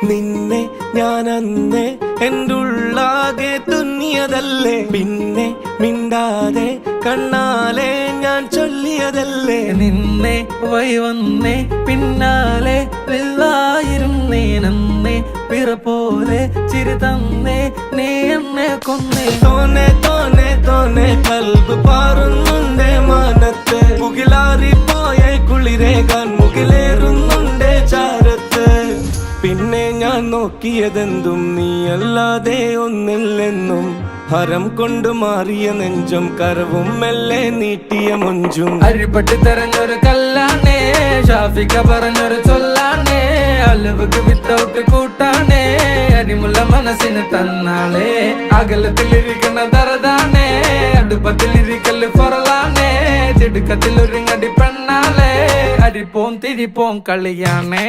നിന്നെ ഞാൻ അന്നേ എൻ്റെ ഉള്ളാകെ തുന്നിയതല്ലേ, പിന്നെ മിണ്ടാതെ കണ്ണാലെ ഞാൻ ചൊല്ലിയതല്ലേ. നിന്നെ വന്നേ പിന്നാലെ വെള്ളായിരുന്നേ നന്നേ പിറ പോലെ ചിരി തന്നേ നീ എന്നെ കൊന്നേ. തോനെ തോനെ തോനെ കൽബ് പാറുന്നുണ്ടേ മാനത്ത്, മുകിലാറിപ്പോയ കുളിരേകാൻ മുകിലേറുന്നുണ്ടേ ചാരത്ത്. പിന്നെ ഞാൻ നോക്കിയതെന്തും നീയല്ലാതെ ഒന്നില്ലെന്നും, ഹരം കൊണ്ട് മാറിയ നെഞ്ചും കരവും മെല്ലെ നീട്ടിയ മൊഞ്ചും. അരിപ്പട്ടി തെരഞ്ഞൊരു കല്ലാണേ, ഷാഫിക്ക പറഞ്ഞൊരു ചൊല്ലാണേ, അലവുക്ക് വിത്തൗട്ട് കൂട്ടാണേ, അരിമുള്ള മനസ്സിന് തന്നാളേ. അകലത്തിലിരിക്കുന്ന ദറതാണേ, അടുപ്പത്തിലിരിക്കല് ഫൊറലാണേ, തിടുക്കത്തിൽ ഒരുങ്ങടി പെണ്ണാളേ, അരിപ്പോം തിരിപ്പോം കളിയാണേ.